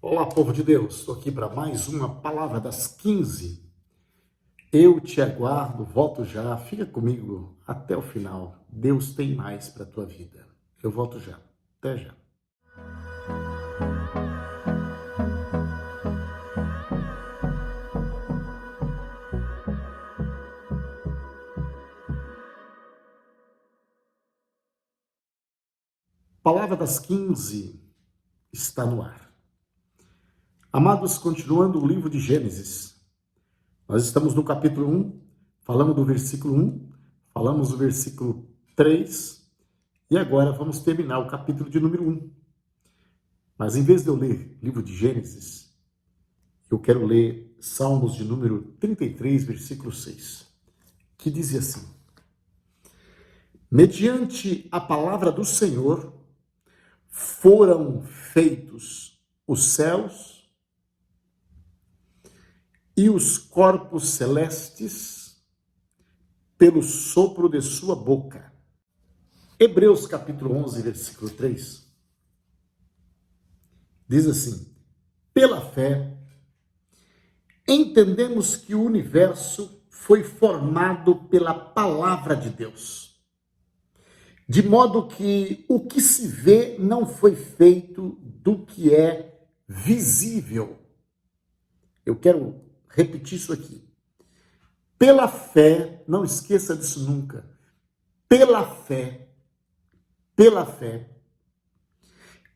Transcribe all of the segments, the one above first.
Olá, povo de Deus, estou aqui para mais uma palavra das 15. Eu te aguardo, volto já, fica comigo até o final. Deus tem mais para a tua vida. Eu volto já, até já. Palavra das 15 está no ar. Amados, continuando o livro de Gênesis, nós estamos no capítulo 1, falamos do versículo 1, falamos do versículo 3, e agora vamos terminar o capítulo de número 1. Mas em vez de eu ler o livro de Gênesis, eu quero ler Salmos de número 33, versículo 6, que diz assim: mediante a palavra do Senhor foram feitos os céus e os corpos celestes pelo sopro de sua boca. Hebreus capítulo 11, versículo 3, diz assim: pela fé, entendemos que o universo foi formado pela palavra de Deus, de modo que o que se vê não foi feito do que é visível. Eu quero repetir isso aqui. Pela fé, não esqueça disso nunca. Pela fé,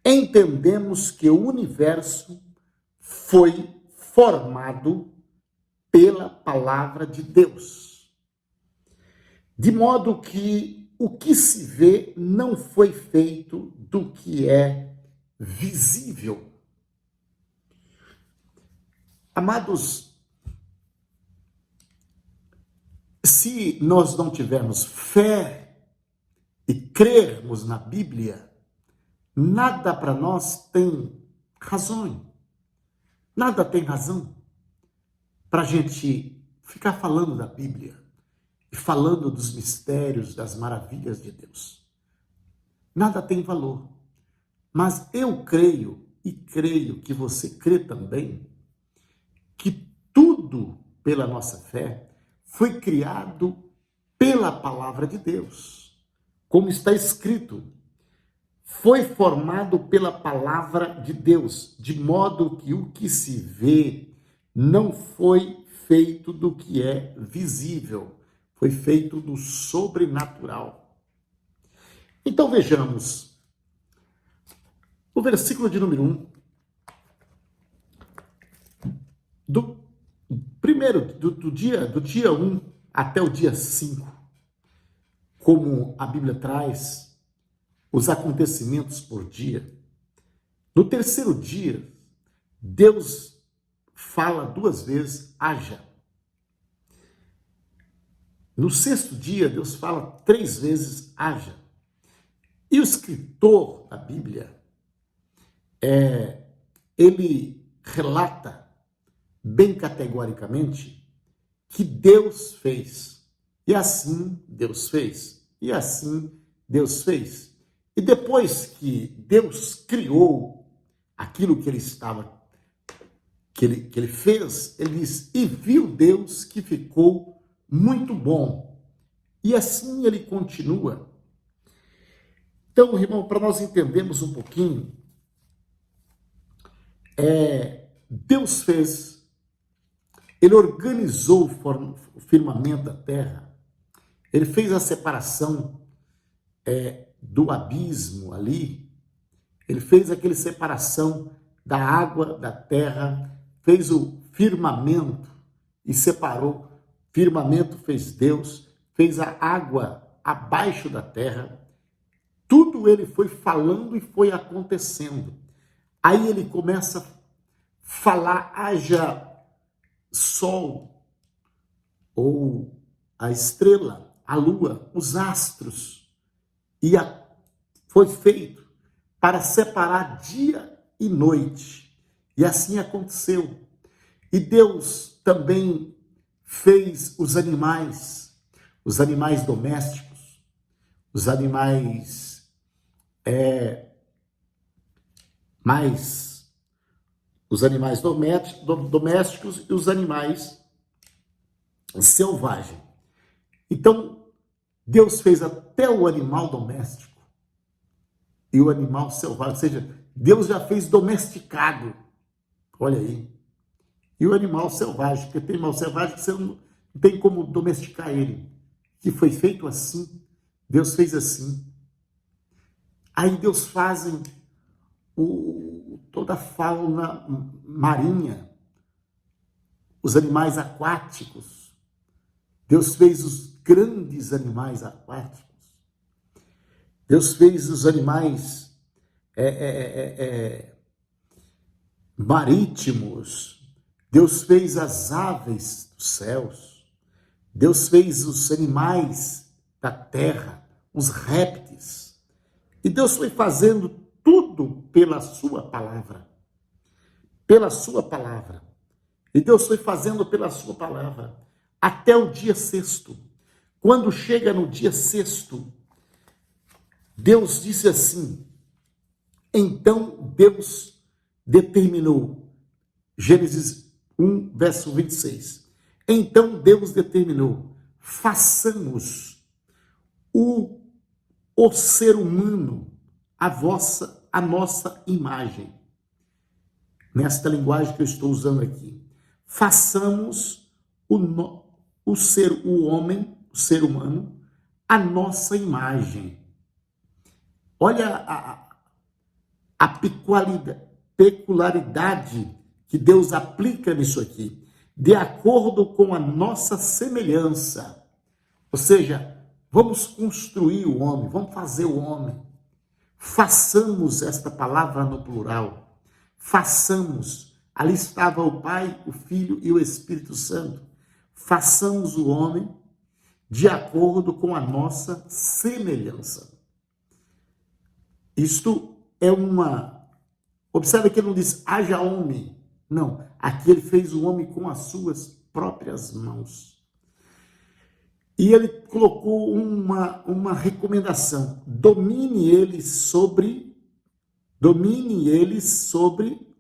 entendemos que o universo foi formado pela palavra de Deus, de modo que o que se vê não foi feito do que é visível. Amados, se nós não tivermos fé e crermos na Bíblia, nada para nós tem razão. Nada tem razão para a gente ficar falando da Bíblia e falando dos mistérios, das maravilhas de Deus. Nada tem valor. Mas eu creio, e creio que você crê também, que tudo pela nossa fé foi criado pela palavra de Deus. Como está escrito, foi formado pela palavra de Deus, de modo que o que se vê não foi feito do que é visível, foi feito do sobrenatural. Então vejamos, o versículo de número 1, do dia 1 até o dia 5, como a Bíblia traz os acontecimentos por dia. No terceiro dia, Deus fala 2 vezes, haja. No sexto dia, Deus fala 3 vezes, haja. E o escritor da Bíblia, ele relata bem categoricamente que Deus fez. E assim Deus fez. E assim Deus fez. E depois que Deus criou aquilo que ele estava, que ele fez, ele diz, e viu Deus que ficou muito bom. E assim ele continua. Então, irmão, para nós entendermos um pouquinho, Deus fez, ele organizou o firmamento da terra, ele fez a separação do abismo ali, ele fez aquela separação da água, da terra, fez o firmamento e separou. Firmamento fez Deus, fez a água abaixo da terra. Tudo ele foi falando e foi acontecendo. Aí ele começa a falar, haja sol, ou a estrela, a lua, os astros. E foi feito para separar dia e noite. E assim aconteceu. E Deus também fez os animais domésticos, os animais mais os animais domésticos e os animais selvagens. Então, Deus fez até o animal doméstico e o animal selvagem, ou seja, Deus já fez domesticado. Olha aí. E o animal selvagem, porque tem animal selvagem que você não tem como domesticar ele. Que foi feito assim. Deus fez assim. Aí Deus faz toda a fauna marinha, os animais aquáticos. Deus fez os grandes animais aquáticos. Deus fez os animais marítimos. Deus fez as aves dos céus. Deus fez os animais da terra, os répteis. E Deus foi fazendo tudo pela sua palavra. Pela sua palavra. E Deus foi fazendo pela sua palavra. Até o dia sexto. Quando chega no dia sexto, Deus disse assim, então Deus determinou, Gênesis 1, verso 26. Então Deus determinou, façamos o ser humano a nossa imagem. Nesta linguagem que eu estou usando aqui. Façamos o ser humano, a nossa imagem. Olha a peculiaridade que Deus aplica nisso aqui. De acordo com a nossa semelhança. Ou seja, vamos construir o homem, vamos fazer o homem. Façamos esta palavra no plural. Façamos. Ali estava o Pai, o Filho e o Espírito Santo. Façamos o homem de acordo com a nossa semelhança. Isto é Observe que ele não diz, haja homem. Não, aqui ele fez o homem com as suas próprias mãos. E ele colocou uma recomendação. Domine eles sobre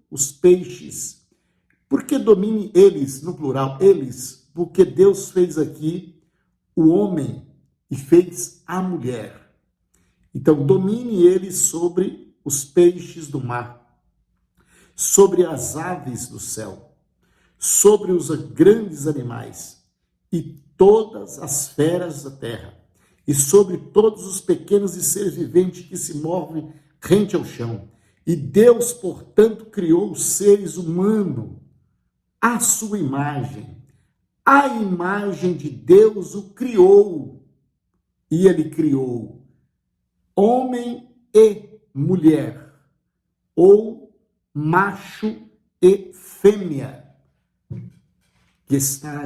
os peixes. Por que domine eles, no plural? Eles, porque Deus fez aqui o homem e fez a mulher. Então, domine eles sobre os peixes do mar, sobre as aves do céu, sobre os grandes animais e todas as feras da terra, e sobre todos os pequenos e seres viventes que se movem rente ao chão. E Deus, portanto, criou os seres humanos à sua imagem. A imagem de Deus o criou. E ele criou homem e mulher, ou macho e fêmea, que está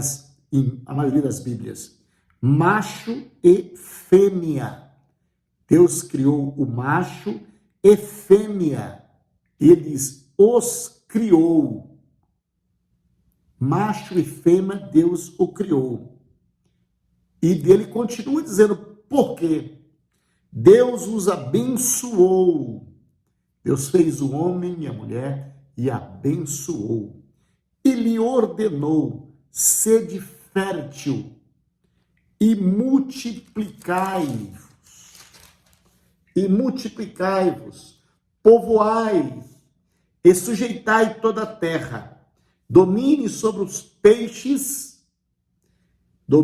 em a maioria das Bíblias. Macho e fêmea. Deus criou o macho e fêmea. Eles os criou. Macho e fêmea, Deus o criou. E dele continua dizendo por quê? Deus os abençoou. Deus fez o homem e a mulher e abençoou. E lhe ordenou, sede fértil e multiplicai-vos. E multiplicai-vos, povoai e sujeitai toda a terra. Domine sobre os peixes do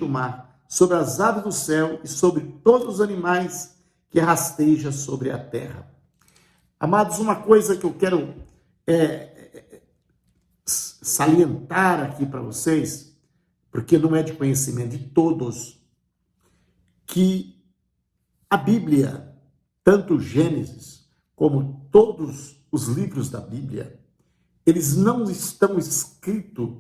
mar, sobre as aves do céu e sobre todos os animais que rastejam sobre a terra. Amados, uma coisa que eu quero salientar aqui para vocês, porque não é de conhecimento de todos, que a Bíblia, tanto Gênesis como todos os livros da Bíblia, eles não estão escritos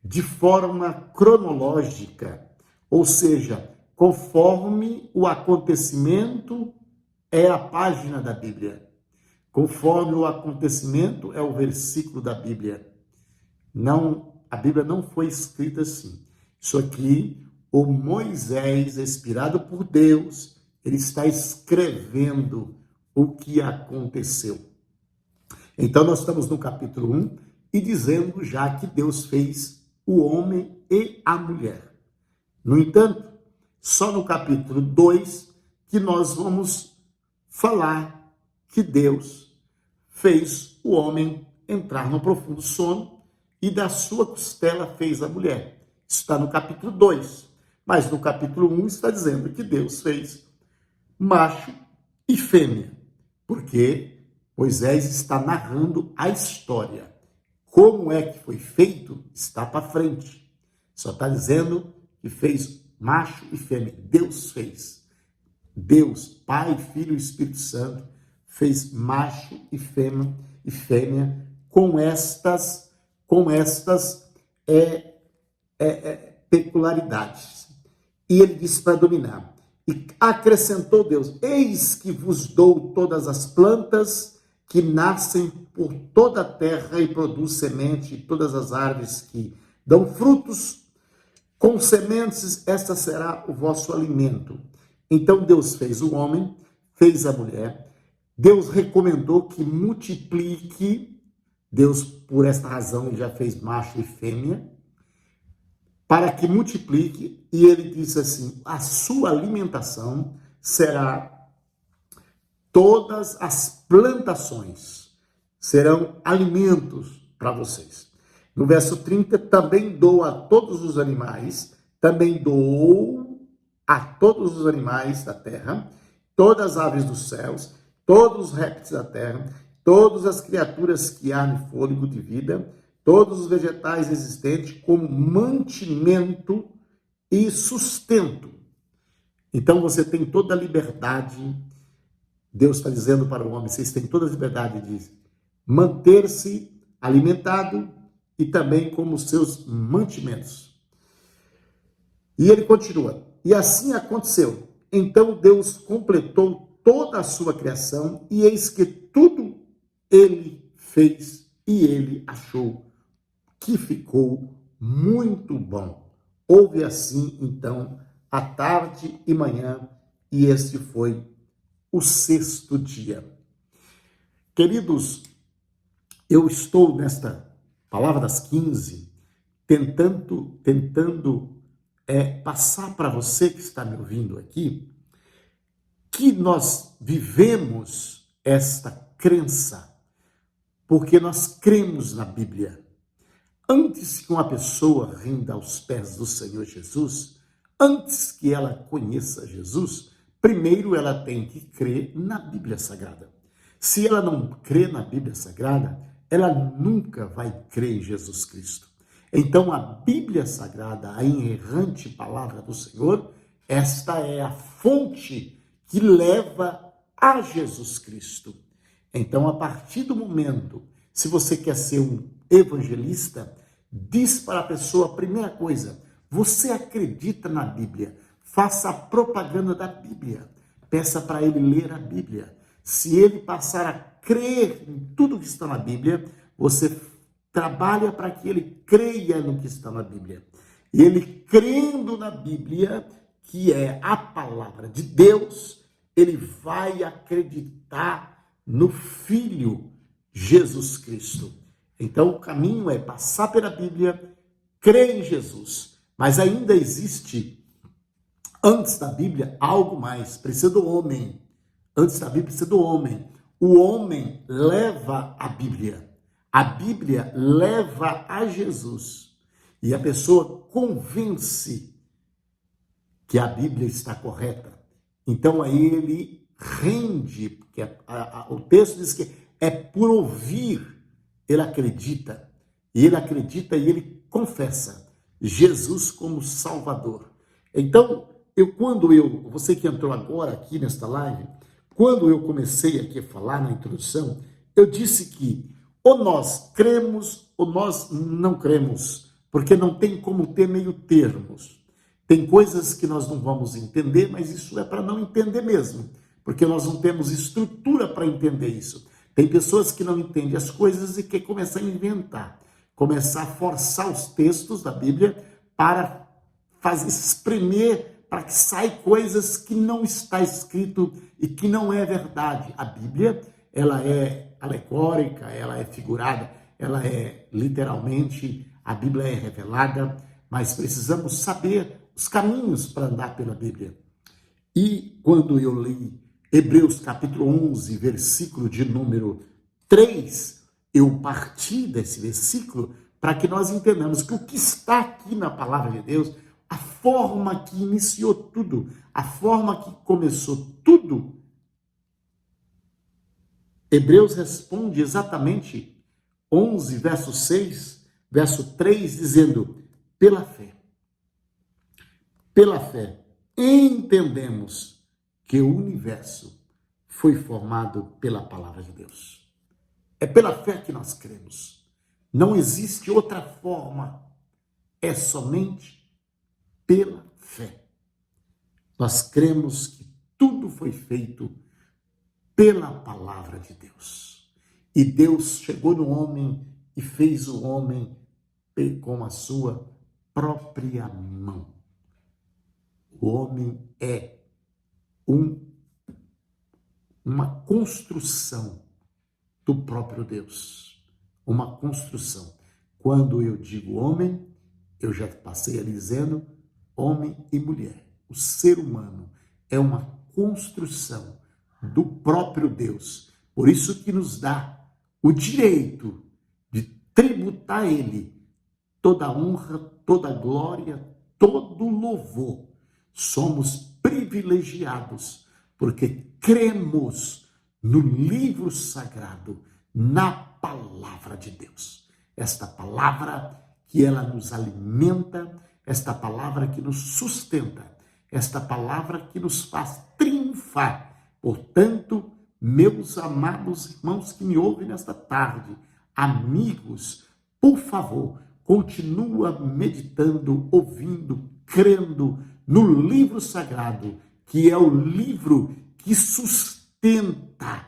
de forma cronológica, ou seja, conforme o acontecimento é a página da Bíblia, conforme o acontecimento é o versículo da Bíblia. Não, a Bíblia não foi escrita assim. Isso aqui, o Moisés, inspirado por Deus, ele está escrevendo o que aconteceu. Então nós estamos no capítulo 1 e dizendo já que Deus fez o homem e a mulher. No entanto, só no capítulo 2 que nós vamos falar que Deus fez o homem entrar no profundo sono e da sua costela fez a mulher. Isso está no capítulo 2. Mas no capítulo 1 está dizendo que Deus fez macho e fêmea, porque Moisés está narrando a história. Como é que foi feito, está para frente. Só está dizendo que fez macho e fêmea. Deus fez. Deus, Pai, Filho e Espírito Santo, fez macho e fêmea com estas peculiaridades. E ele disse para dominar. E acrescentou Deus: eis que vos dou todas as plantas que nascem por toda a terra e produz semente, e todas as árvores que dão frutos, com sementes, esta será o vosso alimento. Então Deus fez o homem, fez a mulher, Deus recomendou que multiplique, Deus por esta razão já fez macho e fêmea, para que multiplique, e ele disse assim: a sua alimentação será todas as plantações, serão alimentos para vocês. No verso 30, também dou a todos os animais, também dou a todos os animais da terra, todas as aves dos céus, todos os répteis da terra, todas as criaturas que há no fôlego de vida, todos os vegetais existentes como mantimento e sustento. Então você tem toda a liberdade, Deus está dizendo para o homem, vocês têm toda a liberdade de manter-se alimentado e também como seus mantimentos. E ele continua, e assim aconteceu. Então Deus completou toda a sua criação e eis que tudo ele fez e ele achou que ficou muito bom. Houve assim, então, a tarde e manhã, e este foi o sexto dia. Queridos, eu estou nesta palavra das 15, tentando passar para você que está me ouvindo aqui, que nós vivemos esta crença, porque nós cremos na Bíblia. Antes que uma pessoa renda aos pés do Senhor Jesus, antes que ela conheça Jesus, primeiro ela tem que crer na Bíblia Sagrada. Se ela não crê na Bíblia Sagrada, ela nunca vai crer em Jesus Cristo. Então a Bíblia Sagrada, a inerrante palavra do Senhor, esta é a fonte que leva a Jesus Cristo. Então, a partir do momento, se você quer ser um evangelista, diz para a pessoa a primeira coisa: você acredita na Bíblia? Faça a propaganda da Bíblia. Peça para ele ler a Bíblia. Se ele passar a crer em tudo que está na Bíblia, você trabalha para que ele creia no que está na Bíblia. E ele crendo na Bíblia, que é a palavra de Deus, ele vai acreditar no Filho Jesus Cristo. Então o caminho é passar pela Bíblia, crer em Jesus. Mas ainda existe, antes da Bíblia, algo mais. Precisa do homem. Antes da Bíblia, precisa do homem. O homem leva a Bíblia. A Bíblia leva a Jesus. E a pessoa convence que a Bíblia está correta. Então aí ele rende, porque o texto diz que é por ouvir, ele acredita. E ele acredita e ele confessa Jesus como Salvador. Então, você que entrou agora aqui nesta live, quando eu comecei aqui a falar na introdução, eu disse que ou nós cremos ou nós não cremos, porque não tem como ter meio termos. Tem coisas que nós não vamos entender, mas isso é para não entender mesmo, porque nós não temos estrutura para entender isso. Tem pessoas que não entendem as coisas e querem começar a inventar, começar a forçar os textos da Bíblia para espremer, para que saia coisas que não está escrito e que não é verdade. A Bíblia, ela é alegórica, ela é figurada, ela é literalmente, a Bíblia é revelada, mas precisamos saber os caminhos para andar pela Bíblia. E quando eu li Hebreus capítulo 11, versículo de número 3, eu parti desse versículo para que nós entendamos que o que está aqui na palavra de Deus, a forma que iniciou tudo, a forma que começou tudo, Hebreus responde exatamente 11, verso 6, verso 3, dizendo, pela fé, entendemos que o universo foi formado pela palavra de Deus. É pela fé que nós cremos. Não existe outra forma. É somente pela fé. Nós cremos que tudo foi feito pela palavra de Deus. E Deus chegou no homem e fez o homem com a sua própria mão. O homem é uma construção do próprio Deus. Uma construção. Quando eu digo homem, eu já passei ali dizendo homem e mulher. O ser humano é uma construção do próprio Deus. Por isso que nos dá o direito de tributar a Ele toda honra, toda glória, todo louvor. Somos privilegiados porque cremos no livro sagrado, na palavra de Deus. Esta palavra que ela nos alimenta, esta palavra que nos sustenta, esta palavra que nos faz triunfar. Portanto, meus amados irmãos que me ouvem nesta tarde, amigos, por favor, continua meditando, ouvindo, crendo no livro sagrado, que é o livro que sustenta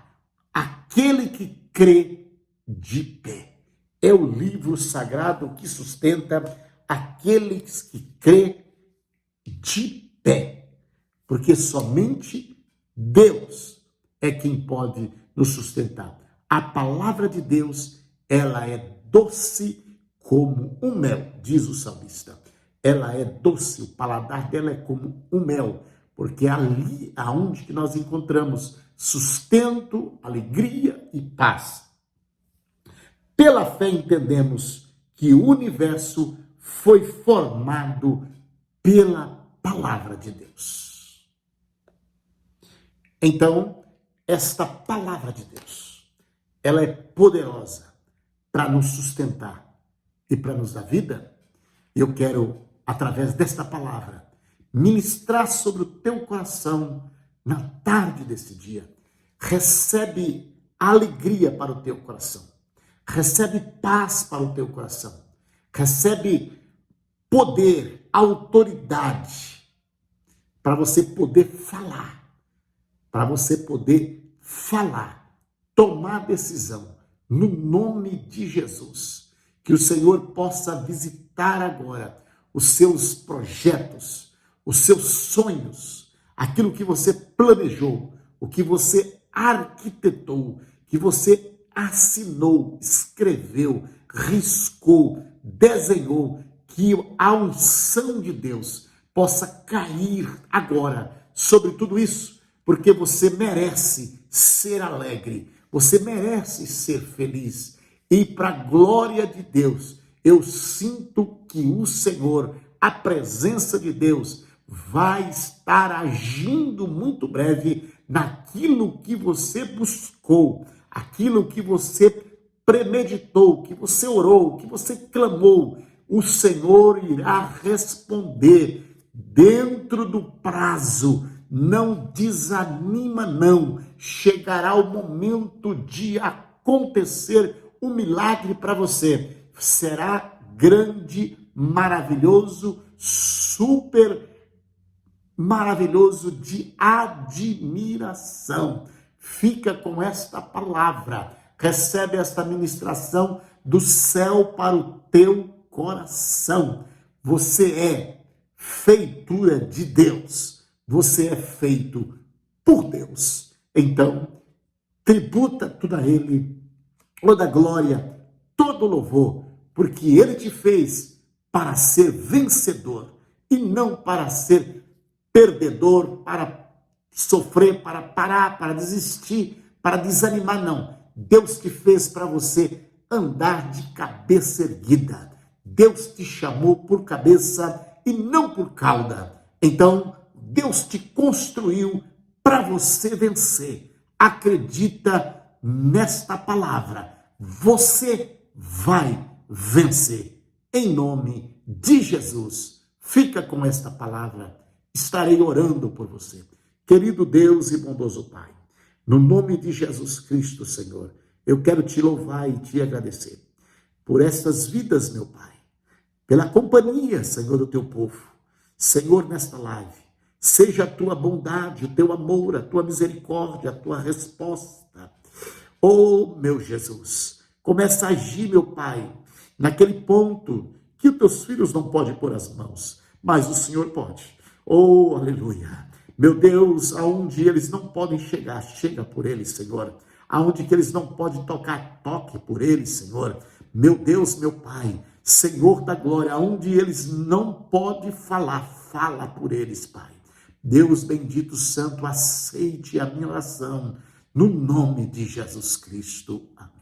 aquele que crê de pé. É o livro sagrado que sustenta aqueles que crê de pé. Porque somente Deus é quem pode nos sustentar. A palavra de Deus, ela é doce como um mel, diz o salmista. Ela é doce, o paladar dela é como um mel, porque é ali aonde que nós encontramos sustento, alegria e paz. Pela fé entendemos que o universo foi formado pela palavra de Deus. Então, esta palavra de Deus, ela é poderosa para nos sustentar e para nos dar vida. Eu quero, através desta palavra, ministrar sobre o teu coração na tarde desse dia. Recebe alegria para o teu coração. Recebe paz para o teu coração. Recebe poder, autoridade para você poder falar. Para você poder falar, tomar decisão no nome de Jesus. Que o Senhor possa visitar agora os seus projetos, os seus sonhos, aquilo que você planejou, o que você arquitetou, que você assinou, escreveu, riscou, desenhou, que a unção de Deus possa cair agora sobre tudo isso, porque você merece ser alegre, você merece ser feliz. E para a glória de Deus, eu sinto que o Senhor, a presença de Deus, vai estar agindo muito breve naquilo que você buscou, aquilo que você premeditou, que você orou, que você clamou. O Senhor irá responder dentro do prazo. Não desanima, não. Chegará o momento de acontecer um milagre para você. Será grande, maravilhoso, super maravilhoso, de admiração. Fica com esta palavra. Recebe esta ministração do céu para o teu coração. Você é feitura de Deus. Você é feito por Deus. Então, tributa tudo a Ele toda glória, todo louvor, porque Ele te fez para ser vencedor e não para ser perdedor, para sofrer, para parar, para desistir, para desanimar, não. Deus te fez para você andar de cabeça erguida. Deus te chamou por cabeça e não por cauda. Então, Deus te construiu para você vencer. Acredita nesta palavra. Você vai vencer. Em nome de Jesus. Fica com esta palavra. Estarei orando por você. Querido Deus e bondoso Pai, no nome de Jesus Cristo, Senhor, eu quero te louvar e te agradecer por estas vidas, meu Pai, pela companhia, Senhor, do teu povo. Senhor, nesta live, seja a tua bondade, o teu amor, a tua misericórdia, a tua resposta. Oh, meu Jesus, começa a agir, meu Pai, naquele ponto que os teus filhos não podem pôr as mãos, mas o Senhor pode. Oh, aleluia. Meu Deus, aonde eles não podem chegar, chega por eles, Senhor. Aonde que eles não podem tocar, toque por eles, Senhor. Meu Deus, meu Pai, Senhor da glória, aonde eles não podem falar, fala por eles, Pai. Deus bendito, santo, aceite a minha oração, no nome de Jesus Cristo. Amém.